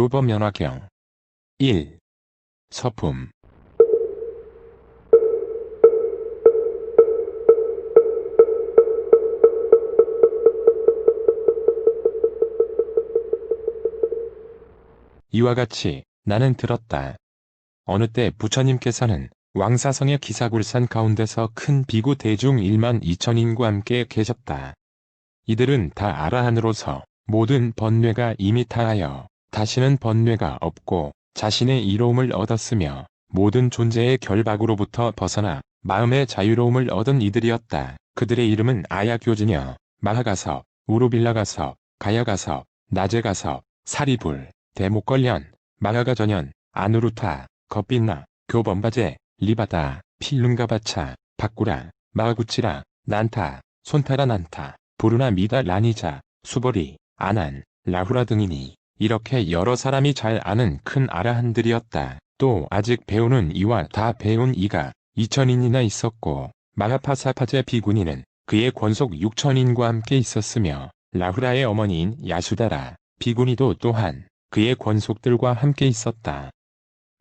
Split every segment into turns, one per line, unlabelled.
교범연화경 1. 서품. 이와 같이 나는 들었다. 어느 때 부처님께서는 왕사성의 기사굴산 가운데서 큰 비구 대중 1만 2천인과 함께 계셨다. 이들은 다 아라한으로서 모든 번뇌가 이미 다하여 다시는 번뇌가 없고 자신의 이로움을 얻었으며 모든 존재의 결박으로부터 벗어나 마음의 자유로움을 얻은 이들이었다. 그들의 이름은 아야교즈녀, 마하가서, 우루빌라가서, 가야가서, 나제가서, 사리불, 대목걸련, 마하가전현, 아누루타, 겁빛나, 교범바제, 리바다, 필룬가바차, 바꾸라, 마하구치라, 난타, 손타라 난타, 부르나 미다 라니자, 수보리, 아난, 라후라 등이니 이렇게 여러 사람이 잘 아는 큰 아라한들이었다. 또 아직 배우는 이와 다 배운 이가 2천인이나 있었고 마하파사파제 비구니는 그의 권속 6천인과 함께 있었으며 라후라의 어머니인 야수다라 비구니도 또한 그의 권속들과 함께 있었다.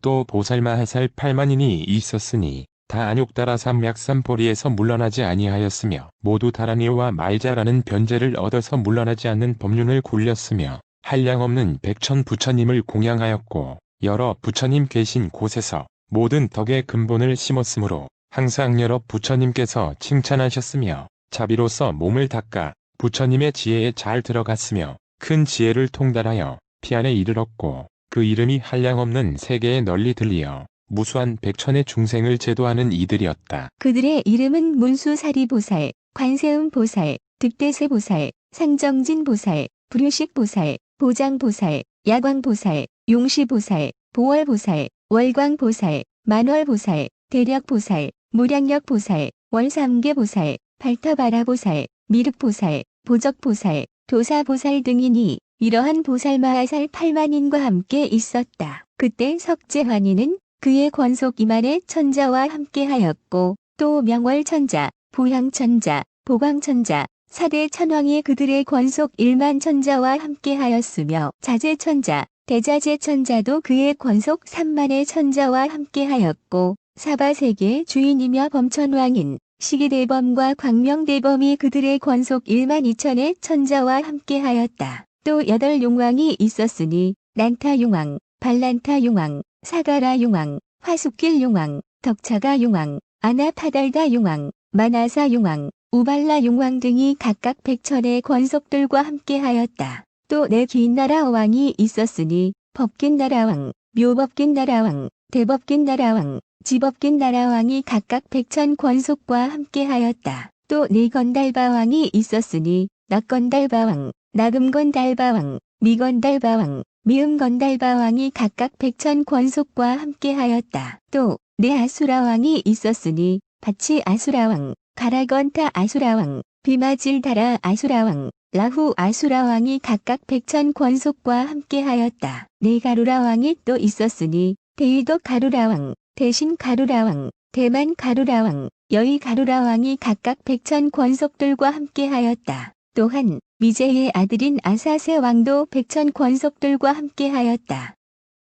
또 보살마하살 8만인이 있었으니 다 안욕다라 삼맥삼보리에서 물러나지 아니하였으며 모두 다라니와 말자라는 변제를 얻어서 물러나지 않는 법륜을 굴렸으며 한량없는 백천 부처님을 공양하였고 여러 부처님 계신 곳에서 모든 덕의 근본을 심었으므로 항상 여러 부처님께서 칭찬하셨으며 자비로서 몸을 닦아 부처님의 지혜에 잘 들어갔으며 큰 지혜를 통달하여 피안에 이르렀고 그 이름이 한량없는 세계에 널리 들리어 무수한 백천의 중생을 제도하는 이들이었다.
그들의 이름은 문수사리보살, 관세음보살, 득대세보살, 상정진보살, 불유식보살, 보장보살, 야광보살, 용시보살, 보월보살, 월광보살, 만월보살, 대력보살, 무량력보살, 월삼계보살, 발터바라보살, 미륵보살, 보적보살, 도사보살 등이니 이러한 보살마하살 8만인과 함께 있었다. 그때 석재환이는 그의 권속 2만의 천자와 함께하였고 또 명월천자, 보향천자, 보광천자, 사대 천왕이 그들의 권속 1만 천자와 함께하였으며 자재천자, 대자재천자도 그의 권속 3만의 천자와 함께하였고 사바세계의 주인이며 범천왕인 시기대범과 광명대범이 그들의 권속 1만 2천의 천자와 함께하였다. 또 8용왕이 있었으니 난타용왕, 발란타용왕, 사가라용왕, 화숫길용왕, 덕차가용왕, 아나파달다용왕, 마나사용왕, 우발라용왕 등이 각각 백천의 권속들과 함께하였다. 또 네 긴나라 왕이 있었으니 법긴나라왕, 묘법긴나라왕, 대법긴나라왕, 지법긴나라왕이 각각 백천 권속과 함께하였다. 또 네 건달바왕이 있었으니 낙건달바왕, 나금건달바왕, 미건달바왕, 미음건달바왕이 각각 백천 권속과 함께하였다. 또 네 아수라왕이 있었으니 바치 아수라왕, 가라건타 아수라왕, 비마질다라 아수라왕, 라후 아수라왕이 각각 백천 권속과 함께하였다. 네 가루라왕이 또 있었으니 대위도 가루라왕, 대신 가루라왕, 대만 가루라왕, 여의 가루라왕이 각각 백천 권속들과 함께하였다. 또한 미제의 아들인 아사세 왕도 백천 권속들과 함께하였다.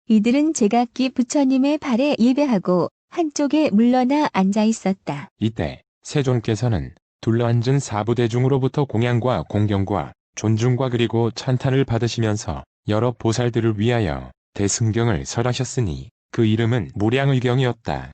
이들은 제각기 부처님의 발에 예배하고 한쪽에 물러나 앉아 있었다.
이때 세존께서는 둘러앉은 사부대중으로부터 공양과 공경과 존중과 그리고 찬탄을 받으시면서 여러 보살들을 위하여 대승경을 설하셨으니 그 이름은 무량의경이었다.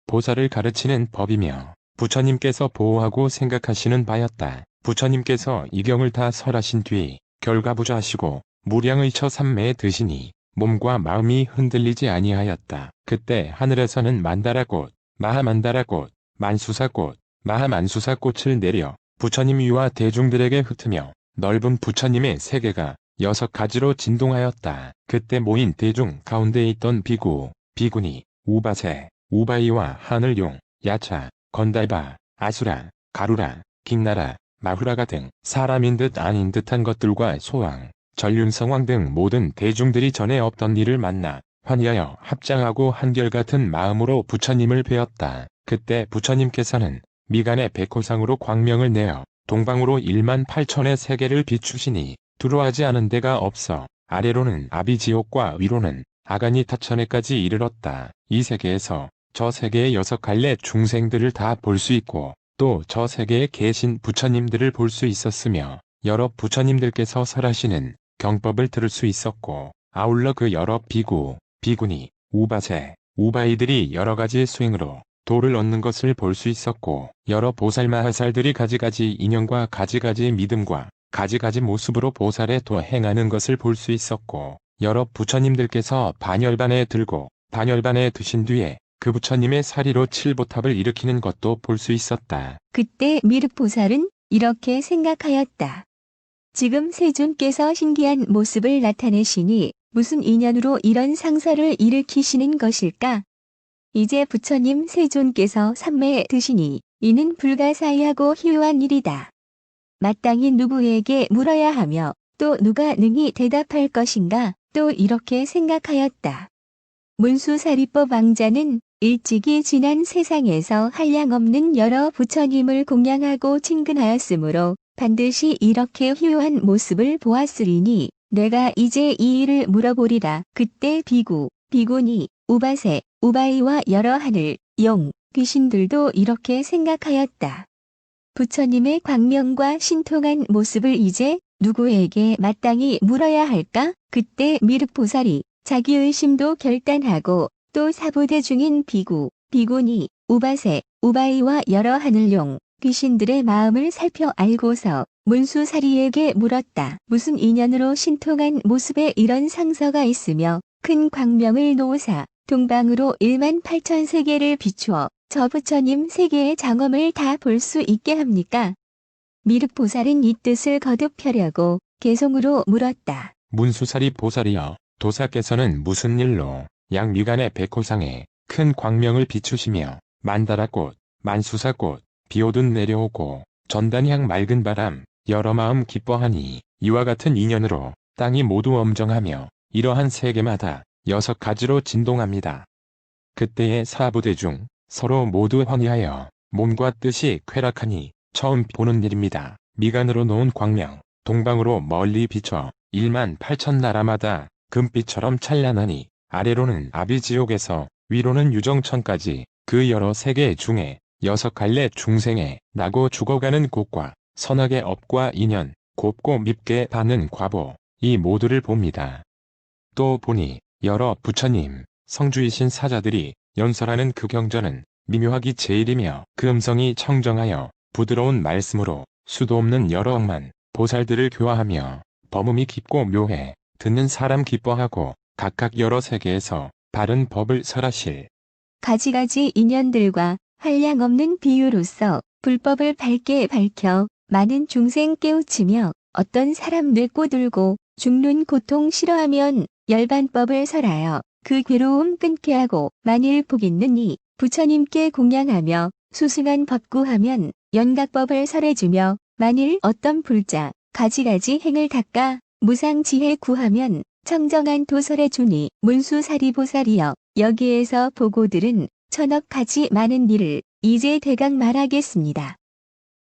보살을 가르치는 법이며 부처님께서 보호하고 생각하시는 바였다. 부처님께서 이 경을 다 설하신 뒤 결과부자하시고 무량의 처삼매에 드시니 몸과 마음이 흔들리지 아니하였다. 그때 하늘에서는 만다라꽃, 마하만다라꽃, 만수사꽃, 마하만수사꽃을 내려 부처님 위와 대중들에게 흩으며 넓은 부처님의 세계가 6가지로 진동하였다. 그때 모인 대중 가운데 있던 비구, 비구니, 우바세, 우바이와 하늘용, 야차, 건달바, 아수라, 가루라, 킹나라, 마후라가 등 사람인 듯 아닌 듯한 것들과 소왕, 전륜성왕 등 모든 대중들이 전에 없던 일을 만나 환희하여 합장하고 한결같은 마음으로 부처님을 뵈었다. 그때 부처님께서는 미간의 백호상으로 광명을 내어 동방으로 1만 8천의 세계를 비추시니 두루하지 않은 데가 없어 아래로는 아비지옥과 위로는 아가니타천에까지 이르렀다. 이 세계에서 저 세계의 6갈래 중생들을 다 볼 수 있고 또 저 세계에 계신 부처님들을 볼 수 있었으며 여러 부처님들께서 설하시는 경법을 들을 수 있었고 아울러 그 여러 비구, 비구니, 우바세, 우바이들이 여러가지 수행으로 도를 얻는 것을 볼 수 있었고 여러 보살마하살들이 가지가지 인연과 가지가지 믿음과 가지가지 모습으로 보살의 도 행하는 것을 볼 수 있었고 여러 부처님들께서 반열반에 들고 반열반에 드신 뒤에 그 부처님의 사리로 칠보탑을 일으키는 것도 볼 수 있었다.
그때 미륵보살은 이렇게 생각하였다. 지금 세존께서 신기한 모습을 나타내시니 무슨 인연으로 이런 상사를 일으키시는 것일까? 이제 부처님 세존께서 삼매에 드시니 이는 불가사의하고 희유한 일이다. 마땅히 누구에게 물어야 하며 또 누가 능히 대답할 것인가 또 이렇게 생각하였다. 문수사리법 왕자는 일찍이 지난 세상에서 한량없는 여러 부처님을 공양하고 친근하였으므로 반드시 이렇게 희유한 모습을 보았으리니 내가 이제 이 일을 물어보리라. 그때 비구, 비구니, 우바세, 우바이와 여러 하늘, 용, 귀신들도 이렇게 생각하였다. 부처님의 광명과 신통한 모습을 이제 누구에게 마땅히 물어야 할까? 그때 미륵보살이 자기 의심도 결단하고 또 사부대 중인 비구, 비구니, 우바세, 우바이와 여러 하늘용, 귀신들의 마음을 살펴 알고서 문수사리에게 물었다. 무슨 인연으로 신통한 모습에 이런 상서가 있으며 큰 광명을 놓으사 동방으로 18,000세계를 비추어 저 부처님 세계의 장엄을 다 볼 수 있게 합니까? 미륵보살은 이 뜻을 거듭하려고 개송으로 물었다.
문수사리 보살이여, 도사께서는 무슨 일로 양미간의 백호상에 큰 광명을 비추시며 만다라꽃, 만수사꽃, 비오듯 내려오고 전단향 맑은 바람, 여러 마음 기뻐하니 이와 같은 인연으로 땅이 모두 엄정하며 이러한 세계마다 6가지로 진동합니다. 그때의 사부대 중 서로 모두 환희하여 몸과 뜻이 쾌락하니 처음 보는 일입니다. 미간으로 놓은 광명, 동방으로 멀리 비춰 18,000 나라마다 금빛처럼 찬란하니 아래로는 아비지옥에서 위로는 유정천까지 그 여러 세계 중에 6갈래 중생에 나고 죽어가는 곳과 선악의 업과 인연, 곱고 밉게 받는 과보, 이 모두를 봅니다. 또 보니 여러 부처님, 성주이신 사자들이 연설하는 그 경전은 미묘하기 제일이며 그 음성이 청정하여 부드러운 말씀으로 수도 없는 여러 억만 보살들을 교화하며 범음이 깊고 묘해 듣는 사람 기뻐하고 각각 여러 세계에서 바른 법을 설하실
가지가지 인연들과 한량없는 비유로서 불법을 밝게 밝혀 많은 중생 깨우치며 어떤 사람 뇌꼬들고 죽는 고통 싫어하면 열반법을 설하여 그 괴로움 끊게 하고 만일 복 있는 이 부처님께 공양하며 수승한 법구하면 연각법을 설해주며 만일 어떤 불자 가지가지 행을 닦아 무상지혜 구하면 청정한 도설해 주니 문수사리보살이여 여기에서 보고들은 천억 가지 많은 일을 이제 대강 말하겠습니다.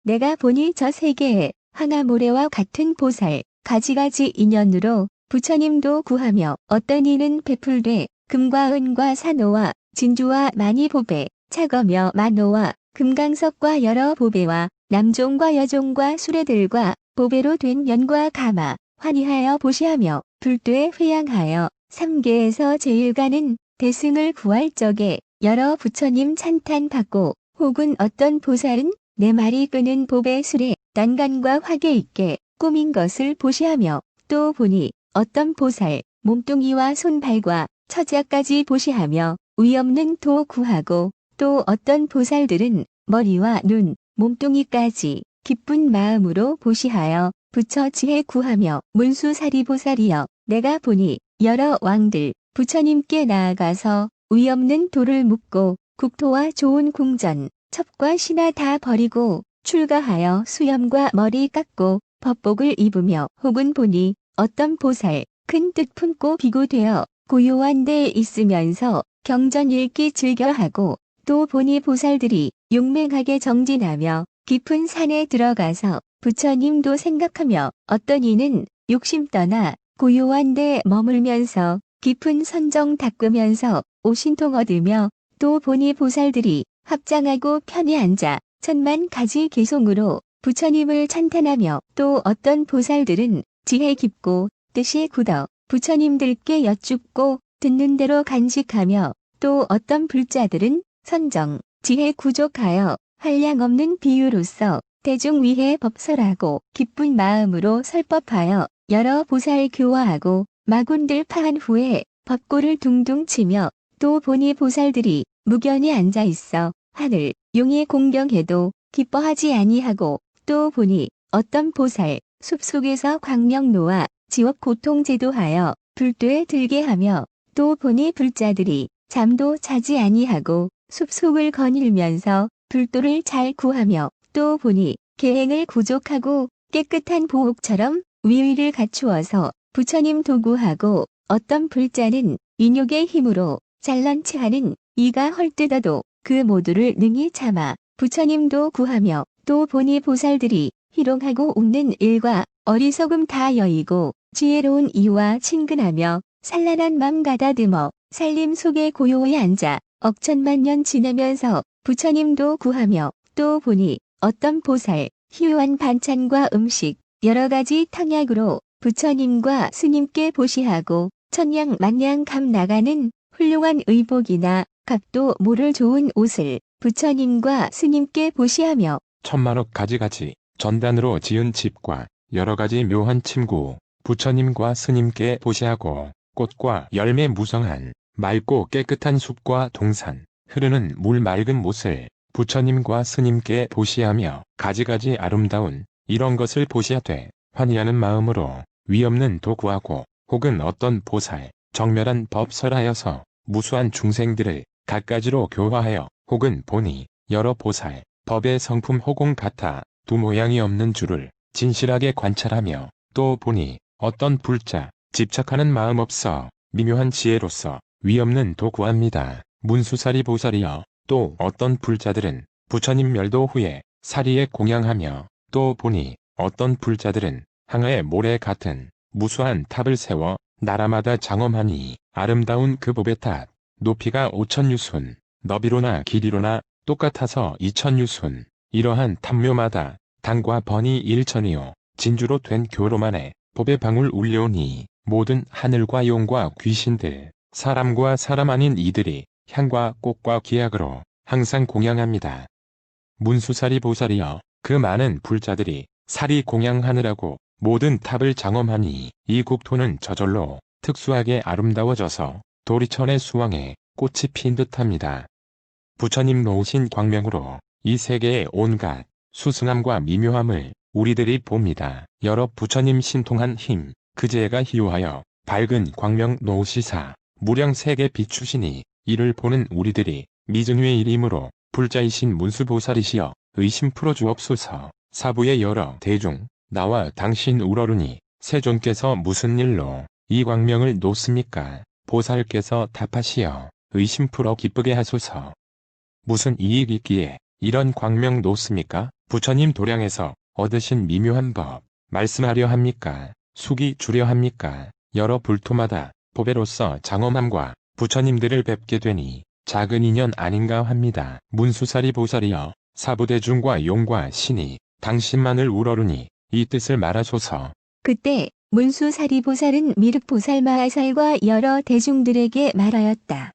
내가 보니 저 세계에 황하모래와 같은 보살 가지가지 인연으로 부처님도 구하며 어떤 이는 베풀되 금과 은과 산호와 진주와 많이 보배 차거며 만호와 금강석과 여러 보배와 남종과 여종과 수레들과 보배로 된 연과 가마 환희하여 보시하며 불도에 회양하여 삼계에서 제일 가는 대승을 구할 적에 여러 부처님 찬탄받고 혹은 어떤 보살은 네 마리 끄는 보배 술에 난간과 화계 있게 꾸민 것을 보시하며 또 보니 어떤 보살 몸뚱이와 손발과 처자까지 보시하며 위없는 도 구하고 또 어떤 보살들은 머리와 눈, 몸뚱이까지 기쁜 마음으로 보시하여 부처 지혜 구하며 문수사리보살이여 내가 보니 여러 왕들 부처님께 나아가서 위없는 도를 묻고 국토와 좋은 궁전, 첩과 신하 다 버리고 출가하여 수염과 머리 깎고 법복을 입으며 혹은 보니 어떤 보살 큰 뜻 품고 비구되어 고요한 데에 있으면서 경전 읽기 즐겨하고 또 보니 보살들이 용맹하게 정진하며 깊은 산에 들어가서 부처님도 생각하며 어떤 이는 욕심 떠나 고요한 데 머물면서 깊은 선정 닦으면서 오신통 얻으며 또 보니 보살들이 합장하고 편히 앉아 천만 가지 개송으로 부처님을 찬탄하며 또 어떤 보살들은 지혜 깊고 뜻이 굳어 부처님들께 여쭙고 듣는 대로 간직하며 또 어떤 불자들은 선정, 지혜 부족하여 한량없는 비유로서 대중 위해 법설하고 기쁜 마음으로 설법하여 여러 보살 교화하고 마군들 파한 후에 법고를 둥둥 치며 또 보니 보살들이 무견히 앉아 있어 하늘, 용이 공경해도 기뻐하지 아니하고 또 보니 어떤 보살 숲속에서 광명 놓아 지옥 고통 제도하여 불도에 들게 하며 또 보니 불자들이 잠도 자지 아니하고 숲속을 거닐면서 불도를 잘 구하며 또 보니 계행을 구족하고 깨끗한 보옥처럼 위위를 갖추어서 부처님 도구하고 어떤 불자는 인욕의 힘으로 잘난체하는 이가 헐뜯어도 그 모두를 능히 참아 부처님도 구하며 또 보니 보살들이 희롱하고 웃는 일과 어리석음 다 여의고 지혜로운 이와 친근하며 산란한 맘 가다듬어 살림 속에 고요히 앉아 억천만년 지내면서 부처님도 구하며 또 보니 어떤 보살 희유한 반찬과 음식 여러 가지 탕약으로 부처님과 스님께 보시하고 천냥 만냥 값 나가는 훌륭한 의복이나 값도 모를 좋은 옷을 부처님과 스님께 보시하며
천만억 가지가지 전단으로 지은 집과 여러 가지 묘한 침구, 부처님과 스님께 보시하고 꽃과 열매 무성한 맑고 깨끗한 숲과 동산, 흐르는 물 맑은 못을 부처님과 스님께 보시하며 가지가지 아름다운 이런 것을 보시하되 환희하는 마음으로 위없는 도구하고 혹은 어떤 보살 정멸한 법설하여서 무수한 중생들을 갖가지로 교화하여 혹은 보니 여러 보살 법의 성품 호공 같아 두 모양이 없는 줄을 진실하게 관찰하며 또 보니 어떤 불자 집착하는 마음 없어 미묘한 지혜로서 위없는 도구합니다. 문수사리 보살이여 또 어떤 불자들은 부처님 멸도 후에 사리에 공양하며 또 보니 어떤 불자들은 항아의 모래 같은 무수한 탑을 세워 나라마다 장엄하니 아름다운 그 법의 탑 높이가 5천유순 너비로나 길이로나 똑같아서 2천유순 이러한 탑묘마다 당과 번이 1천이요 진주로 된 교로만에 법의 방울 울려오니 모든 하늘과 용과 귀신들 사람과 사람 아닌 이들이 향과 꽃과 기약으로 항상 공양합니다. 문수사리 보살이여 그 많은 불자들이 사리 공양하느라고 모든 탑을 장엄하니 이 국토는 저절로 특수하게 아름다워져서 도리천의 수왕에 꽃이 핀 듯합니다. 부처님 놓으신 광명으로 이 세계의 온갖 수승함과 미묘함을 우리들이 봅니다. 여러 부처님 신통한 힘, 그제가 희유하여 밝은 광명 놓으시사 무량 세계 비추시니 이를 보는 우리들이 미증유의 일이므로 불자이신 문수보살이시여 의심 풀어주옵소서. 사부의 여러 대중 나와 당신 우러르니 세존께서 무슨 일로 이 광명을 놓습니까? 보살께서 답하시어 의심 풀어 기쁘게 하소서. 무슨 이익이 있기에 이런 광명 놓습니까? 부처님 도량에서 얻으신 미묘한 법 말씀하려 합니까? 숙이 주려 합니까? 여러 불토마다 보배로서 장엄함과 부처님들을 뵙게 되니 작은 인연 아닌가 합니다. 문수사리 보살이여 사부대중과 용과 신이 당신만을 우러르니 이 뜻을 말하소서.
그때 문수사리보살은 미륵보살 마하살과 여러 대중들에게 말하였다.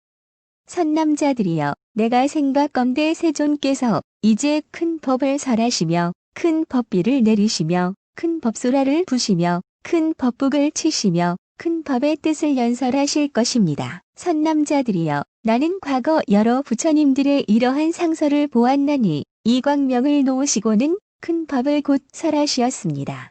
선남자들이여 내가 생각건대 세존께서 이제 큰 법을 설하시며 큰 법비를 내리시며 큰 법소라를 부시며 큰 법북을 치시며 큰 법의 뜻을 연설하실 것입니다. 선남자들이여 나는 과거 여러 부처님들의 이러한 상서를 보았나니 이 광명을 놓으시고는 큰 법을 곧 설하시었습니다.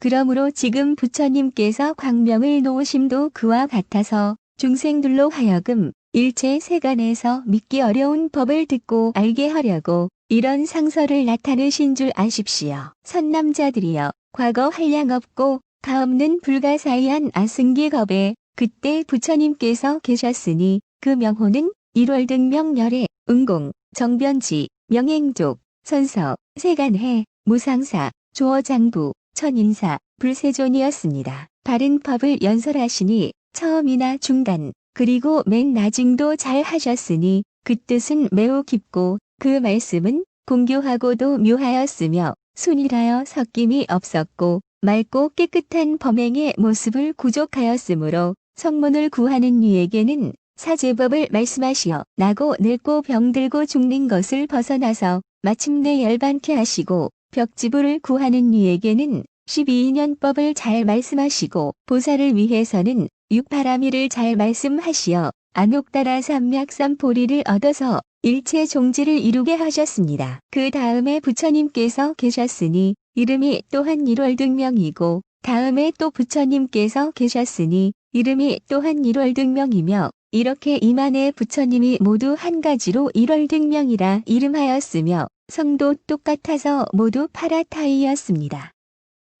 그러므로 지금 부처님께서 광명을 놓으심도 그와 같아서 중생들로 하여금 일체 세간에서 믿기 어려운 법을 듣고 알게 하려고 이런 상서를 나타내신 줄 아십시오. 선남자들이여 과거 한량없고 가없는 불가사의한 아승기겁에 그때 부처님께서 계셨으니 그 명호는 1월 등명열애, 응공, 정변지, 명행족, 선서, 세간해, 무상사, 조어장부, 천인사, 불세존이었습니다. 바른 법을 연설하시니 처음이나 중간, 그리고 맨 나중도 잘 하셨으니 그 뜻은 매우 깊고 그 말씀은 공교하고도 묘하였으며 순일하여 섞임이 없었고 맑고 깨끗한 범행의 모습을 구족하였으므로 성문을 구하는 이에게는 사제법을 말씀하시어 나고 늙고 병들고 죽는 것을 벗어나서 마침내 열반케 하시고 벽지부를 구하는 이에게는 12인연법을 잘 말씀하시고 보살을 위해서는 육파라미를 잘 말씀하시어 안옥따라 삼맥삼포리를 얻어서 일체 종지를 이루게 하셨습니다. 그 다음에 부처님께서 계셨으니 이름이 또한 일월등명이고 다음에 또 부처님께서 계셨으니 이름이 또한 일월등명이며 이렇게 이만의 부처님이 모두 한 가지로 일월등명이라 이름하였으며 성도 똑같아서 모두 파라타이였습니다.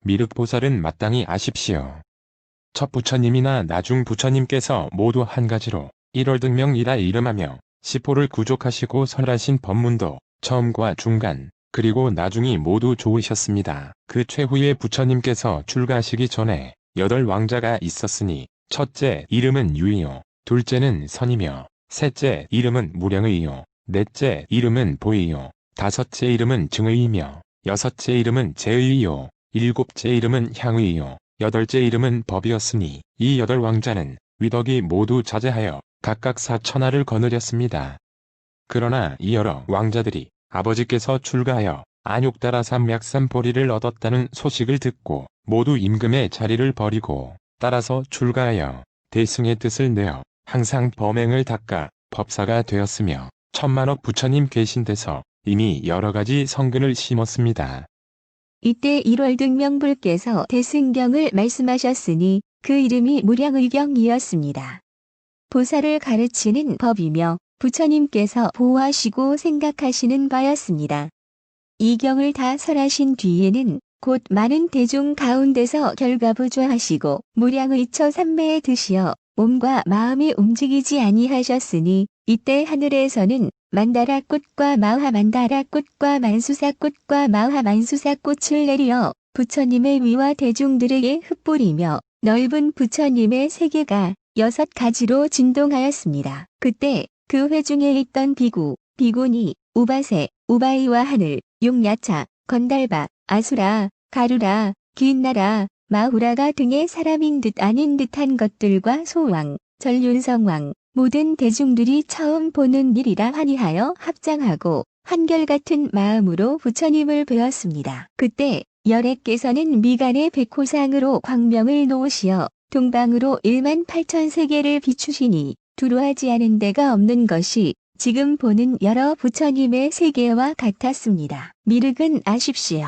미륵보살은 마땅히 아십시오. 첫 부처님이나 나중 부처님께서 모두 한 가지로 일월등명이라 이름하며 시포를 구족하시고 설하신 법문도 처음과 중간, 그리고 나중이 모두 좋으셨습니다. 그 최후의 부처님께서 출가하시기 전에 8왕자가 있었으니 첫째 이름은 유이요, 둘째는 선이며, 셋째 이름은 무량의요, 넷째 이름은 보의요, 다섯째 이름은 증의이며, 여섯째 이름은 제의요, 일곱째 이름은 향의요, 여덟째 이름은 법이었으니 이 8왕자는 위덕이 모두 자제하여 각각 4천하를 거느렸습니다. 그러나 이 여러 왕자들이 아버지께서 출가하여 안욕따라 삼맥삼포리를 얻었다는 소식을 듣고 모두 임금의 자리를 버리고 따라서 출가하여 대승의 뜻을 내어 항상 범행을 닦아 법사가 되었으며 천만억 부처님 계신 데서 이미 여러가지 성근을 심었습니다.
이때 일월등명불께서 대승경을 말씀하셨으니 그 이름이 무량의경이었습니다. 보살을 가르치는 법이며 부처님께서 보호하시고 생각하시는 바였습니다. 이 경을 다 설하신 뒤에는 곧 많은 대중 가운데서 결과부조하시고 무량의처 삼매에 드시어 몸과 마음이 움직이지 아니하셨으니 이때 하늘에서는 만다라꽃과 마하만다라꽃과 만수사꽃과 마하만수사꽃을 내리어 부처님의 위와 대중들에게 흩뿌리며 넓은 부처님의 세계가 6가지로 진동하였습니다. 그때 그 회중에 있던 비구, 비구니, 우바세, 우바이와 하늘, 용야차, 건달바, 아수라, 가루라, 긴나라, 마후라가 등의 사람인 듯 아닌 듯한 것들과 소왕, 전륜성왕, 모든 대중들이 처음 보는 일이라 환희하여 합장하고 한결같은 마음으로 부처님을 배웠습니다. 그때 열애께서는 미간의 백호상으로 광명을 놓으시어 동방으로 18,000세계를 비추시니 두루하지 않은 데가 없는 것이 지금 보는 여러 부처님의 세계와 같았습니다. 미륵은 아십시오.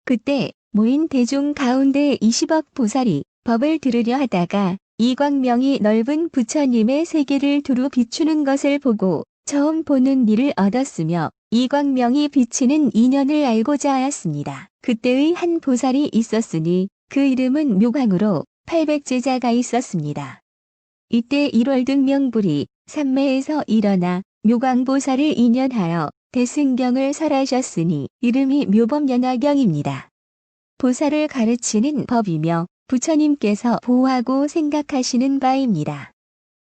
그때 모인 대중 가운데 20억 보살이 법을 들으려 하다가 이 광명이 넓은 부처님의 세계를 두루 비추는 것을 보고 처음 보는 일을 얻었으며 이 광명이 비치는 인연을 알고자 하였습니다. 그때의 한 보살이 있었으니 그 이름은 묘광으로 800제자가 있었습니다. 이때 일월등명불이 삼매에서 일어나 묘광보살을 인연하여 대승경을 설하셨으니 이름이 묘법연화경입니다. 보살을 가르치는 법이며 부처님께서 보호하고 생각하시는 바입니다.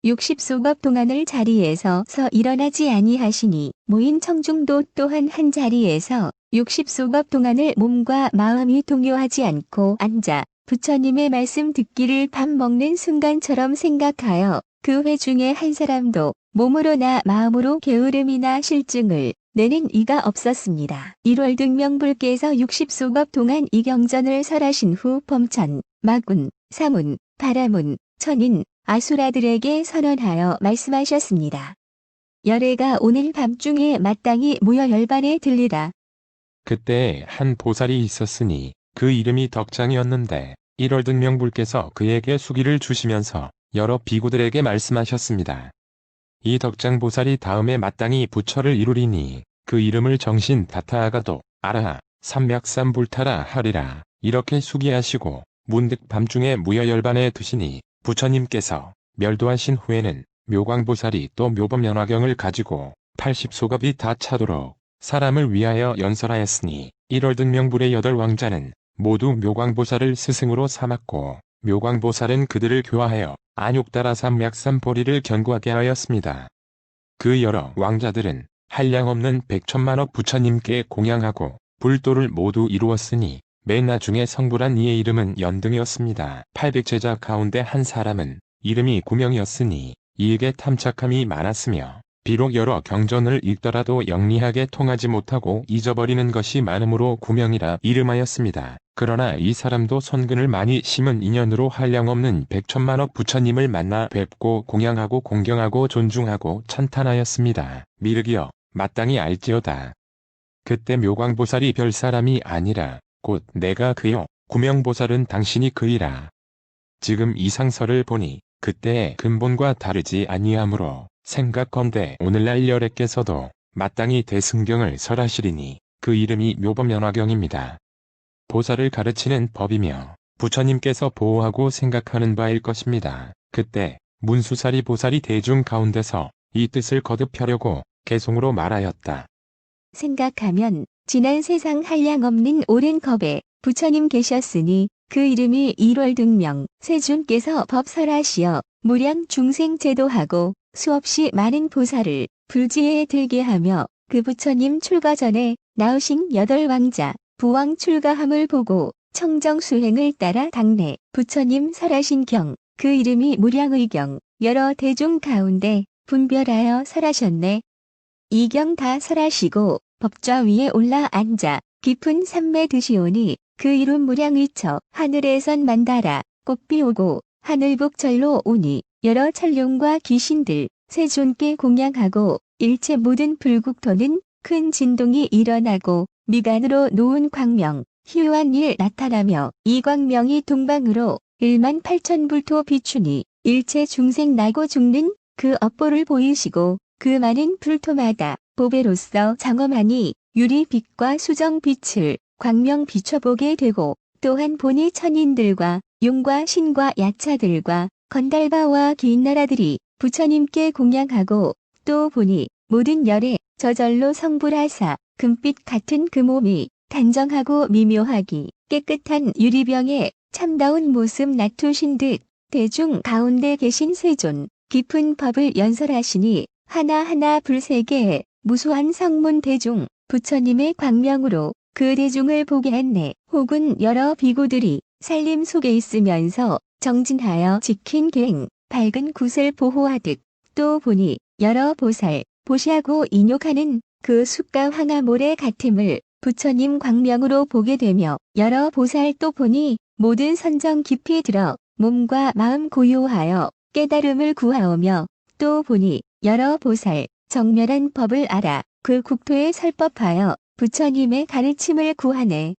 60소겁 동안을 자리에서 서 일어나지 아니하시니 모인 청중도 또한 한 자리에서 60소겁 동안을 몸과 마음이 동요하지 않고 앉아 부처님의 말씀 듣기를 밥 먹는 순간처럼 생각하여 그 회중에 한 사람도 몸으로나 마음으로 게으름이나 실증을 내는 이가 없었습니다. 1월등명불께서 60소겁 동안 이 경전을 설하신 후 범천, 마군, 사문, 바라문, 천인, 아수라들에게 선언하여 말씀하셨습니다. 열애가 오늘 밤중에 마땅히 모여 열반에 들리라.
그때 한 보살이 있었으니 그 이름이 덕장이었는데 1월등명불께서 그에게 수기를 주시면서 여러 비구들에게 말씀하셨습니다. 이 덕장보살이 다음에 마땅히 부처를 이루리니 그 이름을 정신 다타아가도 아라하 삼맥삼불타라 하리라. 이렇게 수기하시고 문득 밤중에 무여열반에 드시니 부처님께서 멸도하신 후에는 묘광보살이 또 묘법연화경을 가지고 80소겁이 다 차도록 사람을 위하여 연설하였으니 1월등명불의 8왕자는 모두 묘광보살을 스승으로 삼았고 묘광보살은 그들을 교화하여 안욕따라 삼맥삼보리를 견고하게 하였습니다. 그 여러 왕자들은 한량없는 백천만억 부처님께 공양하고 불도를 모두 이루었으니 맨 나중에 성불한 이의 이름은 연등이었습니다. 800제자 가운데 한 사람은 이름이 구명이었으니 이에게 탐착함이 많았으며 비록 여러 경전을 읽더라도 영리하게 통하지 못하고 잊어버리는 것이 많으므로 구명이라 이름하였습니다. 그러나 이 사람도 선근을 많이 심은 인연으로 한량없는 백천만억 부처님을 만나 뵙고 공양하고 공경하고 존중하고 찬탄하였습니다. 미륵이여 마땅히 알지어다. 그때 묘광보살이 별 사람이 아니라 곧 내가 그요. 구명보살은 당신이 그이라. 지금 이 상서를 보니 그때의 근본과 다르지 아니하므로 생각건대 오늘날 열애께서도 마땅히 대승경을 설하시리니 그 이름이 묘법연화경입니다. 보살을 가르치는 법이며 부처님께서 보호하고 생각하는 바일 것입니다. 그때 문수사리 보살이 대중 가운데서 이 뜻을 거듭하려고 개송으로 말하였다.
생각하면 지난 세상 한량없는 오랜 겁에 부처님 계셨으니 그 이름이 1월 등명 세존께서 법설하시어 무량 중생 제도하고 수없이 많은 보살을 불지에 들게 하며 그 부처님 출가 전에 나으신 8왕자 부왕 출가함을 보고 청정수행을 따라 당내 부처님 설하신 경 그 이름이 무량의경 여러 대중 가운데 분별하여 설하셨네. 이 경 다 설하시고 법좌 위에 올라 앉아 깊은 삼매 드시오니 그 이름 무량의처 하늘에선 만다라 꽃비 오고 하늘북절로 오니 여러 천룡과 귀신들 세존께 공양하고 일체 모든 불국토는 큰 진동이 일어나고 미간으로 놓은 광명 희유한 일 나타나며 이 광명이 동방으로 1만 8천 불토 비추니 일체 중생 나고 죽는 그 업보를 보이시고 그 많은 불토마다 보배로서 장엄하니 유리빛과 수정빛을 광명 비춰보게 되고 또한 보니 천인들과 용과 신과 야차들과 건달바와 긴 나라들이 부처님께 공양하고 또 보니 모든 열에 저절로 성불하사 금빛 같은 그 몸이 단정하고 미묘하기 깨끗한 유리병에 참다운 모습 나투신 듯 대중 가운데 계신 세존 깊은 법을 연설하시니 하나하나 불세계에 무수한 성문 대중 부처님의 광명으로 그 대중을 보게 했네. 혹은 여러 비구들이 살림 속에 있으면서 정진하여 지킨 계행 밝은 굿을 보호하듯 또 보니 여러 보살 보시하고 인욕하는 그 숫가 황하모래 같음을 부처님 광명으로 보게 되며 여러 보살 또 보니 모든 선정 깊이 들어 몸과 마음 고요하여 깨달음을 구하오며 또 보니 여러 보살 정멸한 법을 알아 그 국토에 설법하여 부처님의 가르침을 구하네.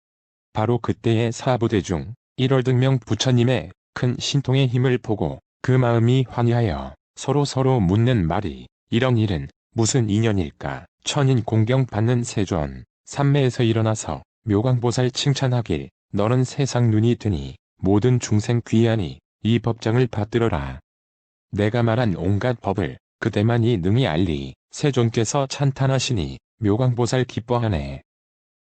바로 그때의 사부대중 1월 등명 부처님의 큰 신통의 힘을 보고 그 마음이 환희하여 서로 묻는 말이 이런 일은 무슨 인연일까. 천인 공경받는 세존 삼매에서 일어나서 묘광보살 칭찬하길 너는 세상 눈이 드니 모든 중생 귀하니 이 법장을 받들어라. 내가 말한 온갖 법을 그대만이 능히 알리. 세존께서 찬탄하시니 묘광보살 기뻐하네.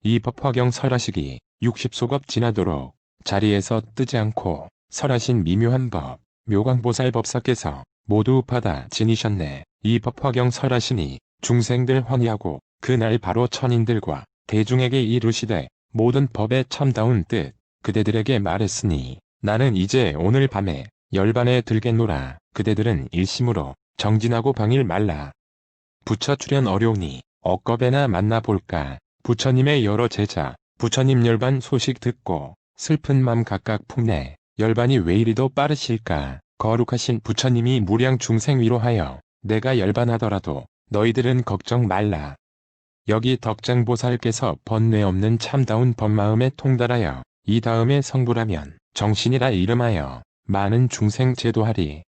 이 법화경 설하시기 60소겁 지나도록 자리에서 뜨지 않고 설하신 미묘한 법 묘광보살 법사께서 모두 받아 지니셨네. 이 법화경 설하시니 중생들 환희하고 그날 바로 천인들과 대중에게 이르시되 모든 법에 참다운 뜻 그대들에게 말했으니 나는 이제 오늘 밤에 열반에 들겠노라. 그대들은 일심으로 정진하고 방일 말라. 부처 출현 어려우니 억겁에나 만나볼까. 부처님의 여러 제자 부처님 열반 소식 듣고 슬픈 맘 각각 품네. 열반이 왜 이리도 빠르실까. 거룩하신 부처님이 무량 중생 위로하여 내가 열반하더라도 너희들은 걱정 말라. 여기 덕장보살께서 번뇌 없는 참다운 법마음에 통달하여 이 다음에 성불하면 정신이라 이름하여 많은 중생 제도하리.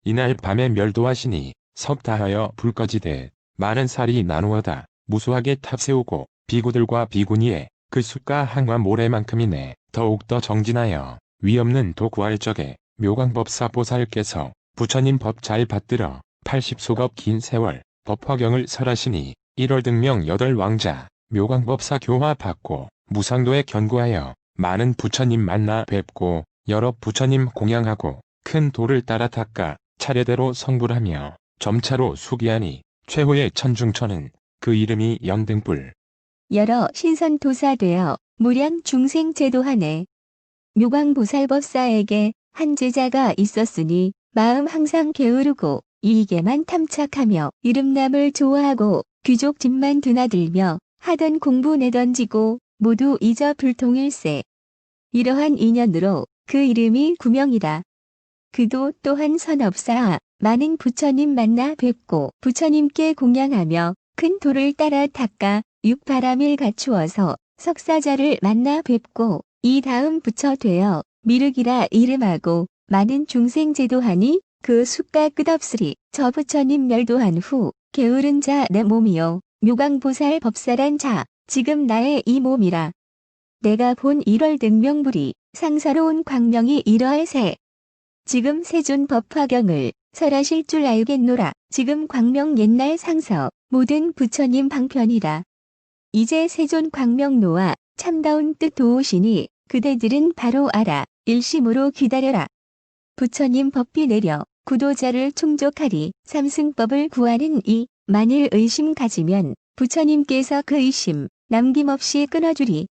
이날 밤에 멸도하시니 섭다하여 불 꺼지되 많은 살이 나누어다 무수하게 탑세우고 비구들과 비구니에 그 숫과 항화 모래만큼이네. 더욱더 정진하여 위없는 도 구할 적에 묘광법사 보살께서 부처님 법 잘 받들어 80소겁 긴 세월 법화경을 설하시니 1월 등명 8왕자 묘광법사 교화 받고 무상도에 견고하여 많은 부처님 만나 뵙고 여러 부처님 공양하고 큰 돌을 따라 닦아 차례대로 성불하며 점차로 수기하니 최후의 천중천은 그 이름이 연등불.
여러 신선도사되어 무량 중생 제도하네. 묘광보살법사에게 한 제자가 있었으니 마음 항상 게으르고 이익에만 탐착하며 이름남을 좋아하고 귀족 집만 드나들며 하던 공부 내던지고 모두 잊어 불통일세. 이러한 인연으로 그 이름이 구명이다. 그도 또한 선업사 많은 부처님 만나 뵙고 부처님께 공양하며 큰 돌을 따라 닦아 육바람일 갖추어서 석사자를 만나 뵙고 이 다음 부처 되어 미륵이라 이름하고 많은 중생 제도하니 그 수가 끝없으리. 저 부처님 멸도한 후 게으른 자 내 몸이요 묘광보살 법사란 자 지금 나의 이 몸이라. 내가 본 1월 등명불이 상사로운 광명이 이러할세. 지금 세존 법화경을 설하실 줄 알겠노라. 지금 광명 옛날 상서 모든 부처님 방편이라. 이제 세존 광명노와 참다운 뜻 도우시니 그대들은 바로 알아. 일심으로 기다려라. 부처님 법비 내려 구도자를 충족하리. 삼승법을 구하는 이 만일 의심 가지면 부처님께서 그 의심 남김없이 끊어주리.